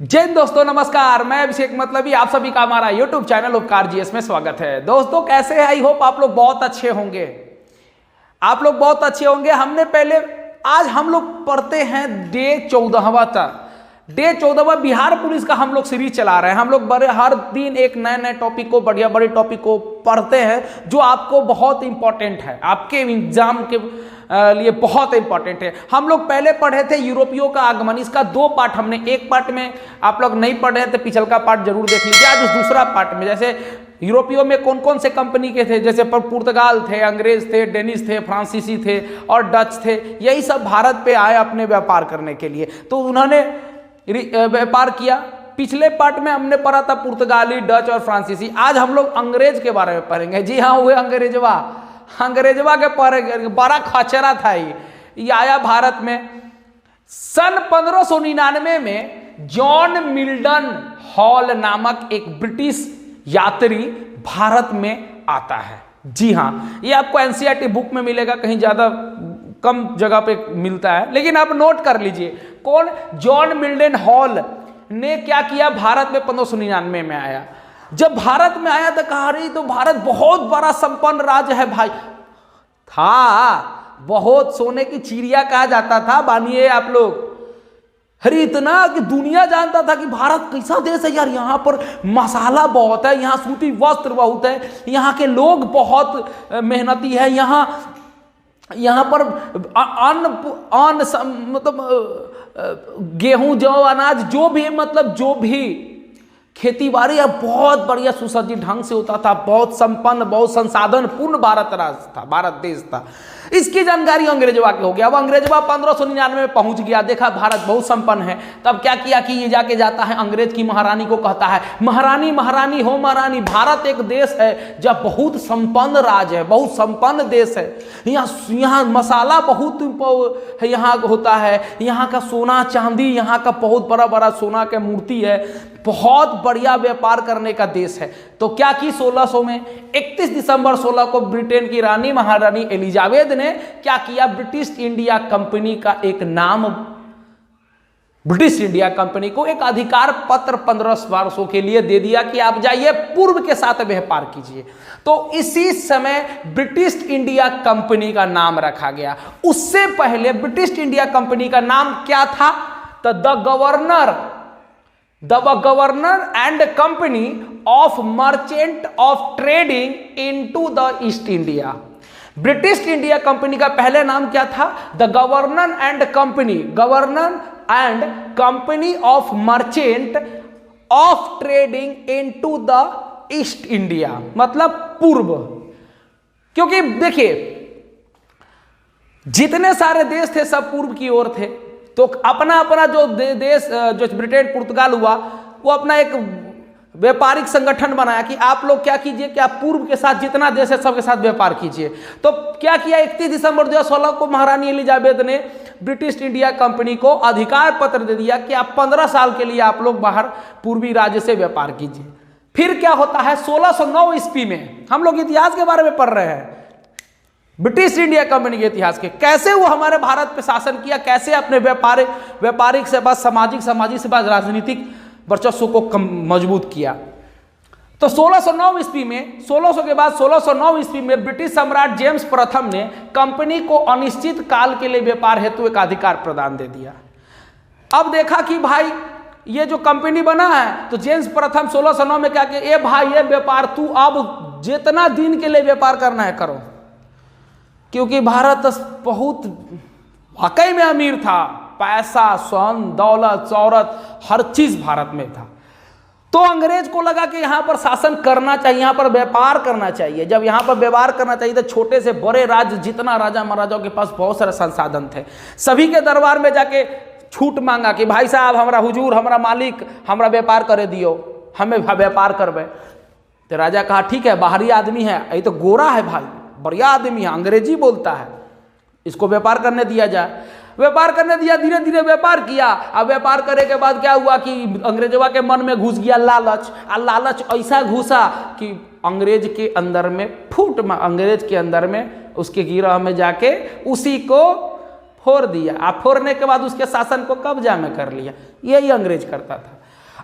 जय हिंद दोस्तों, नमस्कार। मैं अभिषेक मतलबी, आप सभी का हमारा यूट्यूब चैनल उपकार जीएस में स्वागत है। दोस्तों कैसे हैं? आई होप आप लोग बहुत अच्छे होंगे। हमने पहले आज हम लोग पढ़ते हैं डे 14वां तक। डे 14वां बिहार पुलिस का हम लोग सीरीज चला रहे हैं। हम लोग हर दिन एक नए नए टॉपिक को, बढ़िया बड़े टॉपिक को पढ़ते हैं जो आपको बहुत इंपॉर्टेंट है, आपके एग्जाम के लिए बहुत इंपॉर्टेंट है। हम लोग पहले पढ़े थे यूरोपियों का आगमन। इसका दो पार्ट हमने, एक पार्ट में आप लोग नहीं पढ़े तो पिछल का पार्ट जरूर देख लीजिए। आज उस दूसरा पार्ट में जैसे यूरोपियों में कौन कौन से कंपनी के थे, जैसे पुर्तगाल थे, अंग्रेज थे, डेनिश थे, फ्रांसीसी थे और डच थे। यही सब भारत पे आए अपने व्यापार करने के लिए, तो उन्होंने व्यापार किया। पिछले पार्ट में हमने पढ़ा था पुर्तगाली, डच और फ्रांसीसी। आज हम लोग अंग्रेज के बारे में पढ़ेंगे। जी हाँ, हुए अंग्रेजवा के पढ़ेंगे। बड़ा खचरा था ये आया भारत में सन 1599 में। जॉन मिल्टन हॉल नामक एक ब्रिटिश यात्री भारत में आता है। जी हाँ, ये आपको एनसीईआरटी बुक में मिलेगा, कहीं ज्यादा कम जगह पे मिलता है, लेकिन आप नोट कर लीजिए। कौन? जॉन मिल्टन हॉल ने क्या किया? भारत में 1599 में आया। जब भारत में आया तो कहा, रही तो भारत बहुत बड़ा संपन्न राज्य है भाई। था बहुत, सोने की चिड़िया कहा जाता था। मानिए आप लोग, अरे इतना कि दुनिया जानता था कि भारत कैसा देश है यार। यहाँ पर मसाला बहुत है, यहाँ सूती वस्त्र बहुत है, यहाँ के लोग बहुत मेहनती है, यहाँ पर अन्न मतलब गेहूं, जौ, अनाज जो भी, मतलब जो भी खेती बाड़ी बहुत बढ़िया सुसज्जित ढंग से होता था। बहुत संपन्न, बहुत संसाधन पूर्ण भारत राज्य था, भारत देश था। इसकी जानकारी अंग्रेजवा के हो गया। अब अंग्रेजवा 1599 में पहुंच गया, देखा भारत बहुत संपन्न है। तब क्या किया कि ये जाके जाता है अंग्रेज की महारानी को, कहता है महारानी महारानी हो महारानी, भारत एक देश है जब बहुत संपन्न राज्य है, बहुत संपन्न देश है। यहाँ मसाला बहुत यहाँ होता है, यहाँ का सोना चांदी, यहाँ का बहुत बड़ा बड़ा सोना का मूर्ति है, बहुत बढ़िया व्यापार करने का देश है। तो क्या की 1600 में 31 दिसंबर 16 को ब्रिटेन की रानी महारानी एलिजाबेथ ने क्या किया? ब्रिटिश इंडिया कंपनी का एक नाम, ब्रिटिश इंडिया कंपनी को एक अधिकार पत्र 15 वर्षों के लिए दे दिया कि आप जाइए पूर्व के साथ व्यापार कीजिए। तो इसी समय ब्रिटिश इंडिया कंपनी का नाम रखा गया। उससे पहले ब्रिटिश इंडिया कंपनी का नाम क्या था? तो the governor and company of merchant of trading into the east India. British India company का पहले नाम क्या था? The governor and company of merchant of trading into the east India, मतलब पूर्व। क्योंकि देखिए जितने सारे देश थे सब पूर्व की ओर थे, तो अपना अपना जो देश, जो ब्रिटेन पुर्तगाल हुआ, वो अपना एक व्यापारिक संगठन बनाया कि आप लोग क्या कीजिए कि आप पूर्व के साथ जितना देश है सबके साथ व्यापार कीजिए। तो क्या किया? 31 दिसंबर 2016 को महारानी एलिजाबेथ ने ब्रिटिश इंडिया कंपनी को अधिकार पत्र दे दिया कि आप 15 साल के लिए आप लोग बाहर पूर्वी राज्य से व्यापार कीजिए। फिर क्या होता है? 1609 ईस्वी में, हम लोग इतिहास के बारे में पढ़ रहे हैं, ब्रिटिश इंडिया कंपनी के इतिहास के, कैसे वो हमारे भारत पे शासन किया, कैसे अपने व्यापारिक से बाद सामाजिक से बाद राजनीतिक वर्चस्व को मजबूत किया। तो 1609 ईस्वी में, 1600 के बाद 1609 ईस्वी में ब्रिटिश सम्राट जेम्स प्रथम ने कंपनी को अनिश्चित काल के लिए व्यापार हेतु एक अधिकार प्रदान दे दिया। अब देखा कि भाई ये जो कंपनी बना है, तो जेम्स प्रथम 1609 में क्या किया? ए भाई, ये व्यापार तू अब जितना दिन के लिए व्यापार करना है करो, क्योंकि भारत बहुत वाकई में अमीर था। पैसा, स्वर्ण, दौलत, शौहरत, हर चीज भारत में था। तो अंग्रेज को लगा कि यहाँ पर शासन करना चाहिए, यहाँ पर व्यापार करना चाहिए। जब यहाँ पर व्यापार करना चाहिए तो छोटे से बड़े राज्य, जितना राजा महाराजाओं के पास बहुत सारे संसाधन थे, सभी के दरबार में जाके छूट मांगा कि भाई साहब, हमारा हुजूर, हमारा मालिक, हमारा व्यापार करे दियो, हमें व्यापार करवे। तो राजा कहा ठीक है, बाहरी आदमी है, ये तो गोरा है भाई, बढ़िया आदमी है, अंग्रेजी बोलता है, इसको व्यापार करने दिया जाए। व्यापार करने दिया, धीरे धीरे व्यापार किया। अब व्यापार करने के बाद क्या हुआ कि अंग्रेजवा के मन में घुस गया लालच। और लालच ऐसा घुसा कि अंग्रेज के अंदर में अंग्रेज के अंदर में, उसके गिरह में जाके उसी को फोड़ दिया। आप फोड़ने के बाद उसके शासन को कब्जा में कर लिया। यही अंग्रेज करता था।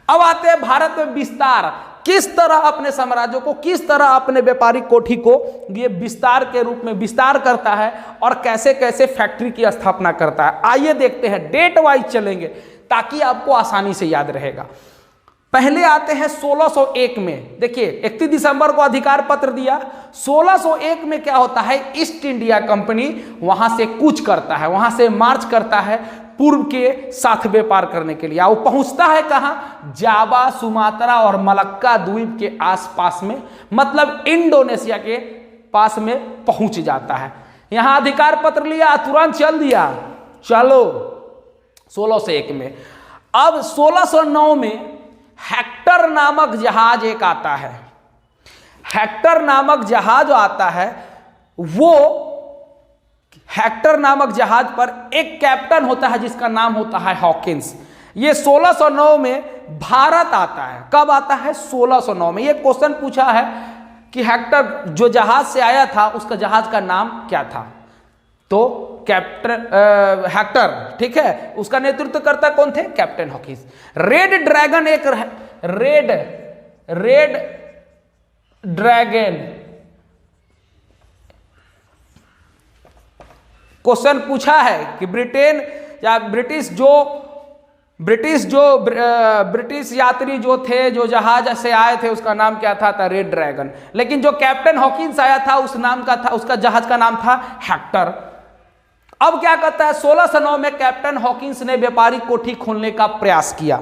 अब आते हैं भारत में विस्तार, किस तरह अपने साम्राज्यों को, किस तरह अपने व्यापारिक कोठी को ये विस्तार के रूप में विस्तार करता है और कैसे कैसे फैक्ट्री की स्थापना करता है। आइए देखते हैं, डेट वाइज चलेंगे ताकि आपको आसानी से याद रहेगा। पहले आते हैं 1601 में। देखिए 31 दिसंबर को अधिकार पत्र दिया। 1601 में क्या होता है, ईस्ट इंडिया कंपनी वहां से कूच करता है, वहां से मार्च करता है पूर्व के साथ व्यापार करने के लिए। वो पहुंचता है कहां, जावा, सुमात्रा और मलक्का द्वीप के आसपास में, मतलब इंडोनेशिया के पास में पहुंच जाता है। यहां अधिकार पत्र लिया, तुरंत चल दिया, चलो 1601 में। अब 1609 में हेक्टर नामक जहाज एक आता है। हेक्टर नामक जहाज आता है, वो हेक्टर नामक जहाज पर एक कैप्टन होता है जिसका नाम होता है हॉकिंस। ये 1609 में भारत आता है। कब आता है, 1609 में। ये क्वेश्चन पूछा है कि हेक्टर जो जहाज से आया था उसका जहाज का नाम क्या था, तो कैप्टन हेक्टर, ठीक है, उसका नेतृत्व करता कौन थे, कैप्टन हॉकिंस। रेड ड्रैगन एक रेड ड्रैगन क्वेश्चन पूछा है कि ब्रिटेन या ब्रिटिश यात्री जो थे, जो जहाज से आए थे, उसका नाम क्या था रेड ड्रैगन। लेकिन जो कैप्टन हॉकिंस आया था उस नाम का था, उसका जहाज का नाम था हेक्टर। अब क्या करता है, 1609 में कैप्टन हॉकिंस ने व्यापारिक कोठी खोलने का प्रयास किया।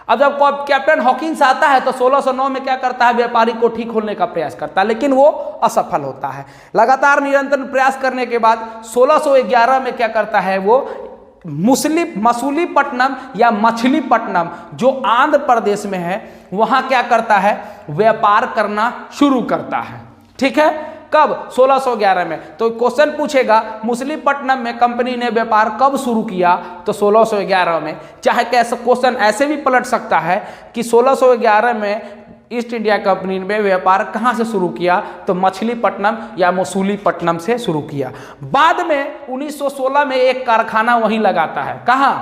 अब जब कैप्टन हॉकिंस आता है तो 1609 में क्या करता है, व्यापारिक कोठी खोलने का प्रयास करता है, लेकिन वो असफल होता है। लगातार निरंतर प्रयास करने के बाद 1611 में क्या करता है, वो मसूलीपट्टनम या मछलीपट्टनम जो आंध्र प्रदेश में है, वहां क्या करता है, व्यापार करना शुरू करता है। ठीक है, कब, 1611 में। तो क्वेश्चन पूछेगा मछलीपट्टनम में कंपनी ने व्यापार कब शुरू किया, तो 1611 में। चाहे कैसे क्वेश्चन ऐसे भी पलट सकता है कि 1611 में ईस्ट इंडिया कंपनी ने व्यापार कहां से शुरू किया, तो मछलीपट्टनम या मसूलीपट्टनम से शुरू किया। बाद में 1916 में एक कारखाना वहीं लगाता है, कहां,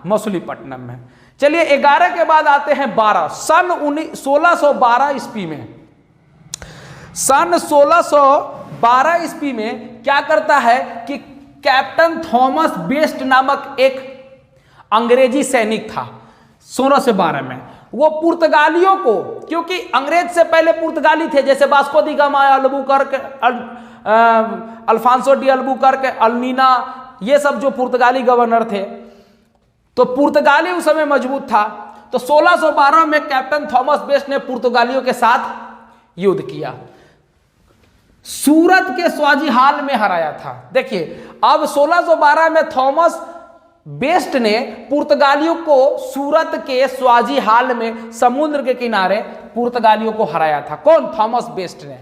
मछलीपट्टनम में। चलिए 11 के बाद आते हैं 12, सन 1612 ईस्वी में। सन 1612 ईस्वी में क्या करता है कि कैप्टन थॉमस बेस्ट नामक एक अंग्रेजी सैनिक था 1612 में। वो पुर्तगालियों को, क्योंकि अंग्रेज से पहले पुर्तगाली थे, जैसे Vasco da Gama, Albuquerque, Alfonso de Albuquerque, Almeida, ये सब जो पुर्तगाली गवर्नर थे, तो पुर्तगाली उस समय मजबूत था। तो 1612 में कैप्टन थॉमस बेस्ट ने पुर्तगालियों के साथ युद्ध किया, सूरत के स्वाजीहाल में हराया था। देखिए अब 1612 में थॉमस बेस्ट ने पुर्तगालियों को सूरत के स्वाजीहाल में समुद्र के किनारे पुर्तगालियों को हराया था। कौन, थॉमस बेस्ट ने।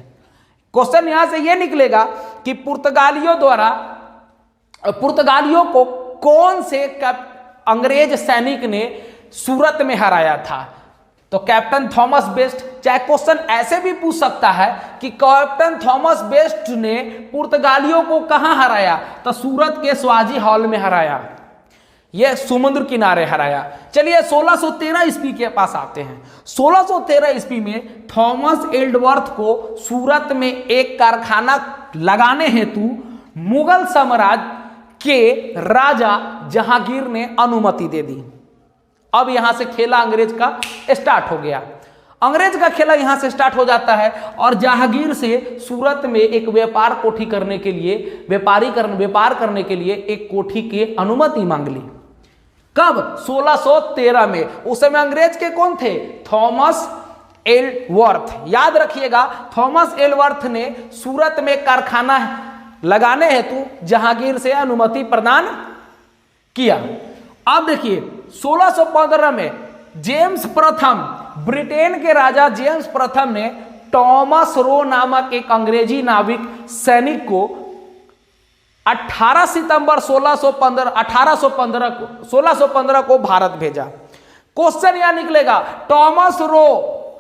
क्वेश्चन यहां से यह निकलेगा कि पुर्तगालियों को कौन से अंग्रेज सैनिक ने सूरत में हराया था, तो कैप्टन थॉमस बेस्ट। चाहे क्वेश्चन ऐसे भी पूछ सकता है कि कैप्टन थॉमस बेस्ट ने पुर्तगालियों को कहां हराया, तो सूरत के स्वाजी हॉल में हराया, यह समुद्र किनारे हराया। चलिए 1613 ईस्वी के पास आते हैं। 1613 ईस्वी में थॉमस एल्डवर्थ को सूरत में एक कारखाना लगाने हेतु मुगल साम्राज्य के राजा जहांगीर ने अनुमति दे दी। अब यहां से खेला अंग्रेज का स्टार्ट हो गया। अंग्रेज का खेला यहां से स्टार्ट हो जाता है और जहांगीर से सूरत में एक व्यापार कोठी करने के लिए, व्यापार करने के लिए एक कोठी की अनुमति मांग ली। कब, 1613 में। उस समय अंग्रेज के कौन थे, थॉमस एल्डवर्थ। याद रखिएगा, थॉमस एल्डवर्थ ने सूरत में कारखाना लगाने हेतु जहांगीर से अनुमति प्रदान किया। अब देखिए 1615 में जेम्स प्रथम, ब्रिटेन के राजा जेम्स प्रथम ने टॉमस रो नामक एक अंग्रेजी नाविक सैनिक को 18 सितंबर 1615 को भारत भेजा। क्वेश्चन यहां निकलेगा, टॉमस रो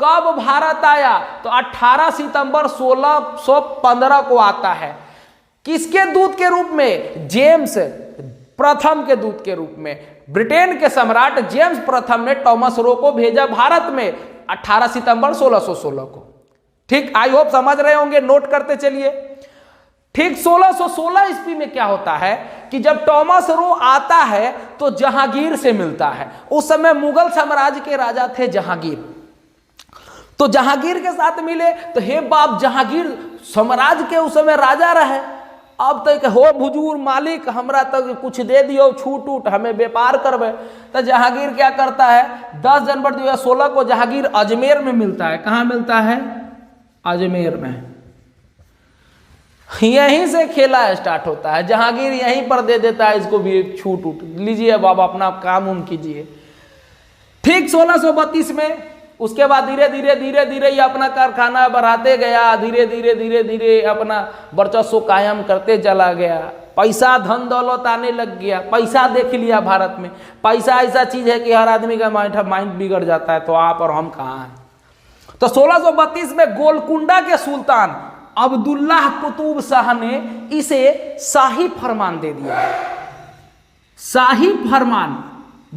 कब भारत आया, तो 18 सितंबर 1615 को आता है। किसके दूत के रूप में, जेम्स प्रथम के दूत के रूप में ब्रिटेन के सम्राट जेम्स प्रथम ने थॉमस रो को भेजा भारत में 18 सितंबर 1616 को। ठीक, आई होप समझ रहे होंगे, नोट करते चलिए। ठीक 1616 ईस्वी में क्या होता है कि जब थॉमस रो आता है तो जहांगीर से मिलता है। उस समय मुगल साम्राज्य के राजा थे जहांगीर, तो जहांगीर के साथ मिले तो हे बाप जहांगीर साम्राज्य के उस समय राजा रहे, अब तक हो हुजूर मालिक हमरा तक कुछ दे दियो छूट उट, हमें व्यापार करबे। तो जहांगीर क्या करता है, 10 जनवरी 2016 को जहांगीर अजमेर में मिलता है। कहाँ मिलता है? अजमेर में। यहीं से खेला स्टार्ट होता है, जहांगीर यहीं पर दे देता है इसको भी छूट उट, लीजिए बाबा अपना काम उम कीजिए। ठीक 1632 में उसके बाद धीरे धीरे धीरे धीरे ये अपना कारखाना बढ़ाते गया, धीरे धीरे धीरे धीरे अपना वर्चस्व कायम करते चला गया। पैसा धन दौलत आने लग गया, पैसा देख लिया भारत में। पैसा ऐसा चीज है कि हर आदमी का माइंड बिगड़ जाता है, तो आप और हम कहाँ हैं। तो 1632 में गोलकुंडा के सुल्तान अब्दुल्लाह कुतुब शाह ने इसे शाही फरमान दे दिया, शाही फरमान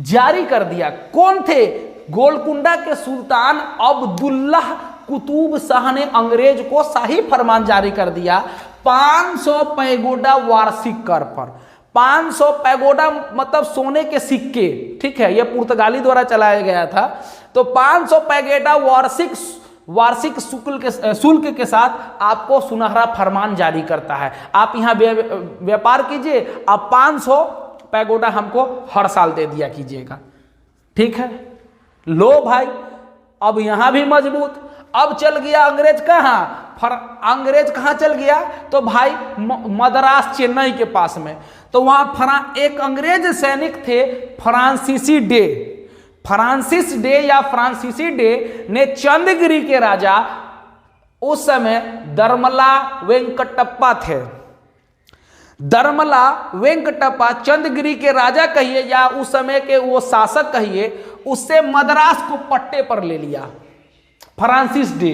जारी कर दिया। कौन थे? गोलकुंडा के सुल्तान अब्दुल्लाह कुतुब शाह ने अंग्रेज को शाही फरमान जारी कर दिया 500 पैगोडा वार्षिक कर पर। 500 पैगोडा मतलब सोने के सिक्के, ठीक है, यह पुर्तगाली द्वारा चलाया गया था। तो 500 पैगोडा वार्षिक शुल्क के साथ आपको सुनहरा फरमान जारी करता है, आप यहाँ व्यापार कीजिए, आप 500 पैगोडा हमको हर साल दे दिया कीजिएगा। ठीक है, लो भाई, अब यहां भी मजबूत। अब चल गया अंग्रेज कहाँ? अंग्रेज कहाँ चल गया? तो भाई मद्रास, चेन्नई के पास में। तो वहां एक अंग्रेज सैनिक थे फ्रांसीसी डे। फ्रांसिस डे या फ्रांसीसी डे ने चंद्रगिरी के राजा, उस समय दरमला वेंकटप्पा थे, दरमला वेंकटप्पा चंद्रगिरी के राजा कहिए या उस समय के वो शासक कहिए, उससे मद्रास को पट्टे पर ले लिया। फ्रांसिस डे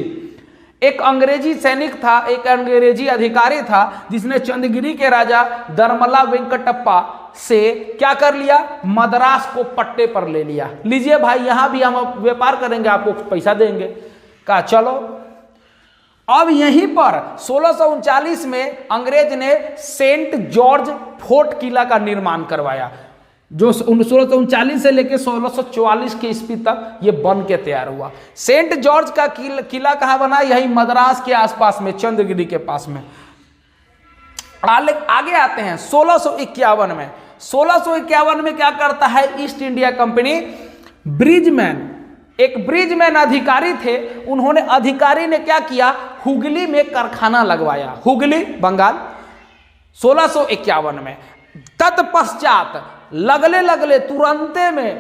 एक अंग्रेजी सैनिक था, एक अंग्रेजी अधिकारी था, जिसने चंद्रगिरी के राजा दरमला वेंकटप्पा से क्या कर लिया? मद्रास को पट्टे पर ले लिया। लीजिए भाई, यहां भी हम व्यापार करेंगे, आपको पैसा देंगे। कहा चलो। अब यहीं पर 1639 में अंग्रेज ने सेंट जॉर्ज फोर्ट किला का निर्माण करवाया, जो 1639 से लेकर 1644 के ईस्वी तक ये बन के तैयार हुआ। सेंट जॉर्ज का किला कहाँ बना? यही मद्रास के आसपास में, चंद्रगिरी के पास में। आगे आते हैं 1651 में। 1651 में क्या करता है ईस्ट इंडिया कंपनी? ब्रिजमैन, एक ब्रिजमैन अधिकारी थे, अधिकारी ने क्या किया? हुगली में कारखाना लगवाया, हुगली बंगाल, 1651 में। तत्पश्चात लगले तुरंते में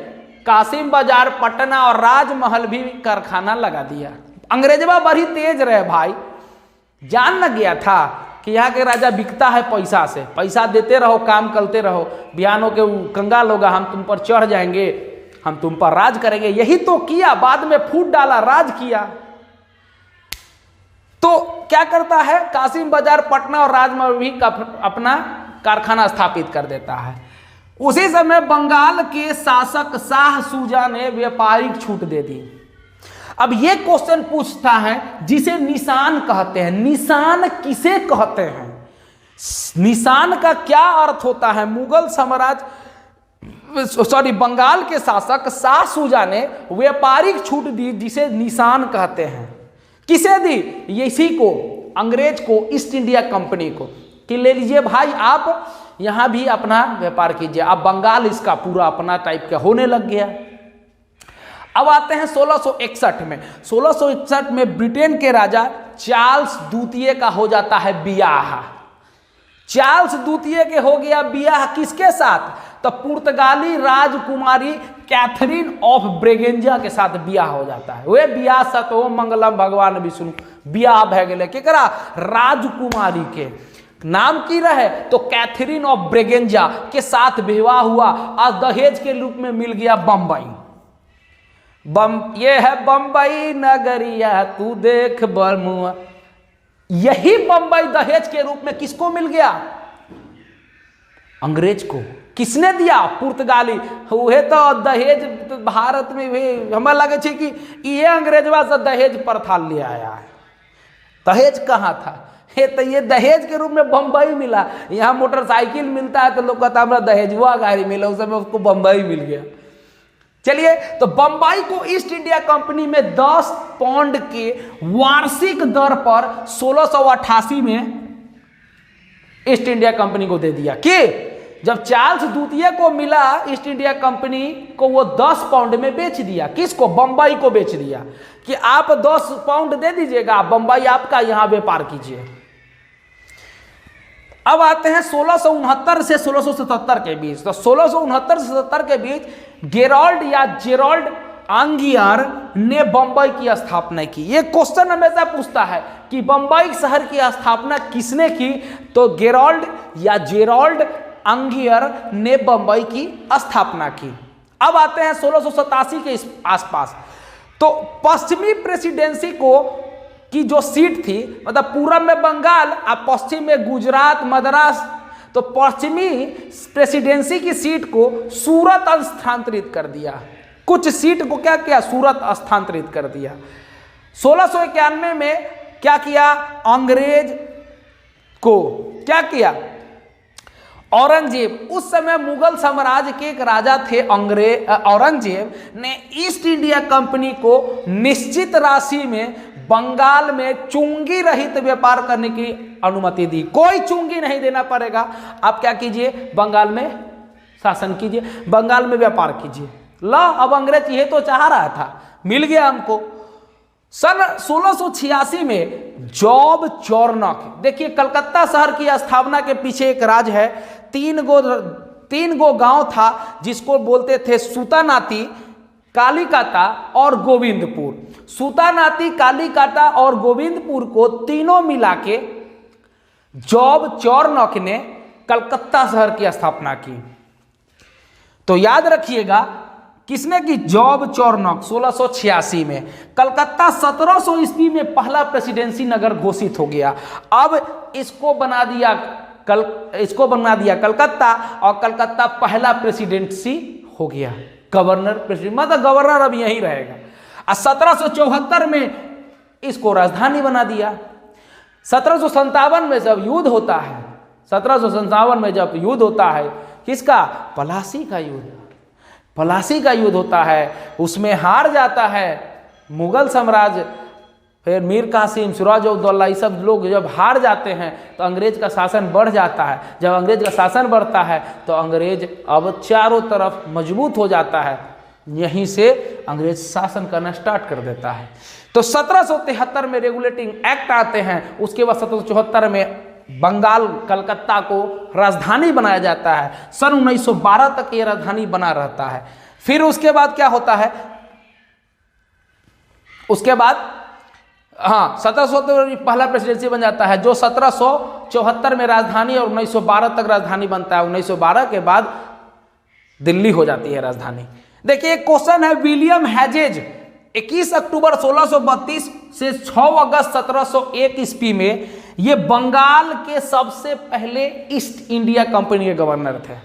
कासिम बाजार, पटना और राजमहल भी कारखाना लगा दिया। अंग्रेजवा बड़ी तेज रहे भाई, जान न गया था कि यहाँ के राजा बिकता है पैसा से। पैसा देते रहो, काम करते रहो, बिहानों के कंगाल होगा, हम तुम पर चढ़ जाएंगे, हम तुम पर राज करेंगे। यही तो किया, बाद में फूट डाला, राज किया। तो क्या करता है? कासिम बाजार, पटना और राजमहल भी अपना कारखाना स्थापित कर देता है। उसी समय बंगाल के शासक शाह सूजा ने व्यापारिक छूट दे दी। अब ये क्वेश्चन पूछता है जिसे निशान कहते हैं। निशान किसे कहते हैं? निशान का क्या अर्थ होता है? मुगल साम्राज्य बंगाल के शासक शाह सूजा ने व्यापारिक छूट दी जिसे निशान कहते हैं। किसे दी? इसी को, अंग्रेज को, ईस्ट इंडिया कंपनी को, कि ले लीजिए भाई, आप यहां भी अपना व्यापार कीजिए। अब बंगाल इसका पूरा अपना टाइप का होने लग गया। अब आते हैं 1661 में। 1661 में ब्रिटेन के राजा चार्ल्स द्वितीय का हो जाता है बियाह। चार्ल्स द्वितीय के हो गया बियाह किसके साथ? तो पुर्तगाली राजकुमारी कैथरीन ऑफ ब्रेगेंजा के साथ बियाह हो जाता है। वे बियाह सतो मंगलम भगवान विष्णु, बियाह भै गेले केकरा? राजकुमारी के नाम की रहे तो कैथरीन ऑफ ब्रेगेंजा के साथ विवाह हुआ और दहेज के रूप में मिल गया बम्बई। ये है बम्बई नगरिया तू देख बलमुआ। यही बम्बई दहेज के रूप में किसको मिल गया? अंग्रेज को। किसने दिया? पुर्तगाली। वह तो दहेज भारत में भी हमें लगे छे कि ये अंग्रेजवा से दहेज प्रथा ले आया है। दहेज कहाँ था? तो ये दहेज के रूप में बम्बई मिला। यहाँ मोटरसाइकिल मिलता है तो लोग कहता हमारा दहेजुआ गाड़ी मिला, उस समय उसको बम्बई मिल गया। चलिए, तो बम्बई को ईस्ट इंडिया कंपनी में 10 पाउंड के वार्षिक दर पर 1688 में ईस्ट इंडिया कंपनी को दे दिया। कि जब चार्ल्स द्वितीय को मिला ईस्ट इंडिया कंपनी को, वो 10 पाउंड में बेच दिया। किसको? बम्बई को बेच दिया कि आप 10 पाउंड दे दीजिएगा, बम्बई आपका, यहां व्यापार कीजिए। अब आते हैं 1669 से 1677 के बीच। तो 1669 से 77 के बीच गेराल्ड या जेराल्ड आंगियर ने बंबई की स्थापना की। ये क्वेश्चन हमेशा पूछता है कि बंबई शहर की स्थापना किसने की? तो गेराल्ड या जेराल्ड आंगियर ने बंबई की स्थापना की। अब आते हैं 1687 के आसपास। तो पश्चिमी प्रेसिडेंसी को की जो सीट थी, मतलब पूरब में बंगाल और पश्चिम में गुजरात, मद्रास, तो पश्चिमी प्रेसिडेंसी की सीट को सूरत स्थानांतरित कर दिया। कुछ सीट को क्या किया? सूरत स्थानांतरित कर दिया। 1691 में क्या किया? अंग्रेज को क्या किया? औरंगजेब, उस समय मुगल साम्राज्य के एक राजा थे औरंगजेब ने ईस्ट इंडिया कंपनी को निश्चित राशि में बंगाल में चुंगी रहित व्यापार करने की अनुमति दी। कोई चुंगी नहीं देना पड़ेगा, आप क्या कीजिए? बंगाल में शासन कीजिए, बंगाल में व्यापार कीजिए। ला, अब अंग्रेज ये तो चाह रहा था, मिल गया हमको। सन 1686 में जॉब चौरनक, देखिए कलकत्ता शहर की स्थापना के पीछे एक राज है। तीन गो गांव था जिसको बोलते थे सूतानाती, कालीकाता और गोविंदपुर। सूतानाती, कालीकाता और गोविंदपुर को तीनों मिला के जॉब चौरनक ने कलकत्ता शहर की स्थापना की। तो याद रखिएगा किसने की? जॉब चौरनक 1686 में। कलकत्ता 1700 ईस्वी में पहला प्रेसिडेंसी नगर घोषित हो गया। अब इसको बना दिया कलकत्ता, और कलकत्ता पहला प्रेसिडेंसी हो गया। गवर्नर प्रेसिडेंट, मतलब गवर्नर अब यहीं रहेगा। और 1774 में इसको राजधानी बना दिया। 1757 में जब युद्ध होता है, 1757 में जब युद्ध होता है, किसका? प्लासी का युद्ध। प्लासी का युद्ध होता है, उसमें हार जाता है मुगल साम्राज्य। फिर मीर कासिम, सिराजुद्दौला, ये सब लोग जब हार जाते हैं तो अंग्रेज का शासन बढ़ जाता है। जब अंग्रेज का शासन बढ़ता है तो अंग्रेज अब चारों तरफ मजबूत हो जाता है। यहीं से अंग्रेज शासन करना स्टार्ट कर देता है। तो 1773 में रेगुलेटिंग एक्ट आते हैं। उसके बाद 1774 में बंगाल, कलकत्ता को राजधानी बनाया जाता है। सन 1912 तक ये राजधानी बना रहता है। फिर उसके बाद क्या होता है? उसके बाद 1774 में पहला प्रेसिडेंसी बन जाता है, जो 1774 में राजधानी और 1912 तक राजधानी बनता है। 1912 के बाद दिल्ली हो जाती है राजधानी। देखिए क्वेश्चन है, विलियम हेजेज 21 अक्टूबर 1632 से 6 अगस्त 1701 ईस्वी में ये बंगाल के सबसे पहले ईस्ट इंडिया कंपनी के गवर्नर थे।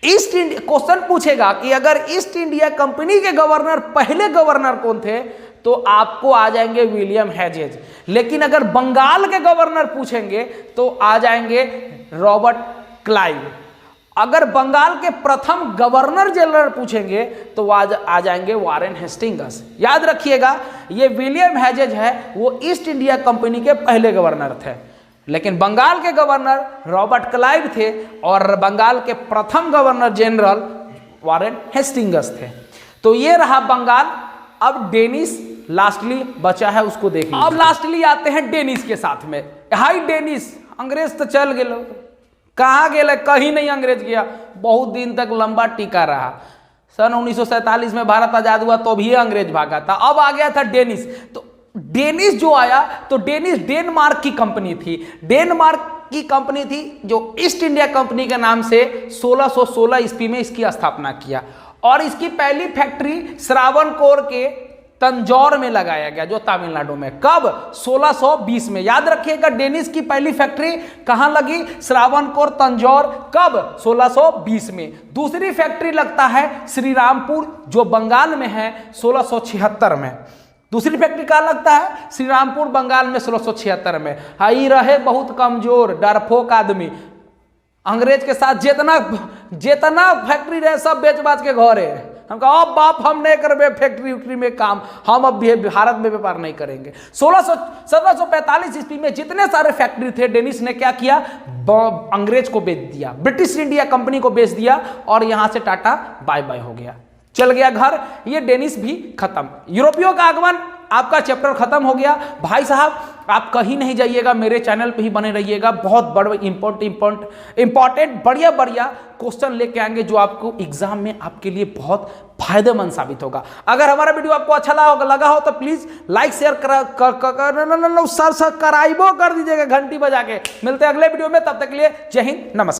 ईस्ट इंडिया क्वेश्चन पूछेगा कि अगर ईस्ट इंडिया कंपनी के गवर्नर पहले गवर्नर कौन थे, तो आपको आ जाएंगे विलियम हेजेज। लेकिन अगर बंगाल के गवर्नर पूछेंगे तो आ जाएंगे रॉबर्ट क्लाइव। अगर बंगाल के प्रथम गवर्नर जनरल पूछेंगे तो आ जाएंगे वारेन हेस्टिंग्स। याद रखिएगा, ये विलियम हेजेज है, वो ईस्ट इंडिया कंपनी के पहले गवर्नर थे। लेकिन बंगाल के गवर्नर रॉबर्ट क्लाइव थे और बंगाल के प्रथम गवर्नर जनरल वारेन हेस्टिंग्स थे। तो ये रहा बंगाल। अब डेनिस लास्टली बचा है, उसको देखिए। अब लास्टली आते हैं डेनिस के साथ में। हाई डेनिस, अंग्रेज तो चल गए, कहाँ गए? कहीं नहीं अंग्रेज गया, बहुत दिन तक लंबा टिका रहा। सन 1947 में भारत आजाद हुआ तो भी अंग्रेज भागा था। अब आ गया था डेनिस। तो डेनिस जो आया, तो डेनिस डेनमार्क की कंपनी थी। डेनमार्क की कंपनी थी जो ईस्ट इंडिया कंपनी के नाम से 1616 ईस्वी में इसकी स्थापना किया। और इसकी पहली फैक्ट्री श्रावणकोर के तंजौर में लगाया गया, जो तमिलनाडु में। कब? 1620 में। याद रखिएगा, डेनिस की पहली फैक्ट्री कहां लगी? श्रावणकोर, तंजौर। कब? 1620 में। दूसरी फैक्ट्री लगता है श्रीरामपुर, जो बंगाल में है, 1676 में। दूसरी फैक्ट्री कहां लगता है? श्रीरामपुर, बंगाल में, 1676 में। हाई रहे बहुत कमजोर, डरपोक आदमी, अंग्रेज के साथ जितना फैक्ट्री रहे सब बेच बाच के घर है। हम कहा अब बाप हम नहीं करबे फैक्ट्री उक्ट्री में काम, हम अब भी भारत में व्यापार नहीं करेंगे। 1745 ईस्वी में जितने सारे फैक्ट्री थे, डेनिस ने क्या किया? अंग्रेज को बेच दिया, ब्रिटिश इंडिया कंपनी को बेच दिया, और यहां से टाटा बाय बाय हो गया, चल गया घर। ये डेनिस भी खत्म। यूरोपियों का आगमन, आपका चैप्टर खत्म हो गया। भाई साहब आप कहीं नहीं जाइएगा, मेरे चैनल पे ही बने रहिएगा। बहुत बड़े इंपॉर्टेंट बढ़िया क्वेश्चन लेके आएंगे, जो आपको एग्जाम में आपके लिए बहुत फायदेमंद साबित होगा। अगर हमारा वीडियो आपको अच्छा लगा हो तो प्लीज लाइक शेयर सब्सक्राइब कर दीजिएगा घंटी बजा के। मिलते हैं अगले वीडियो में, तब तक के लिए जय हिंद, नमस्कार।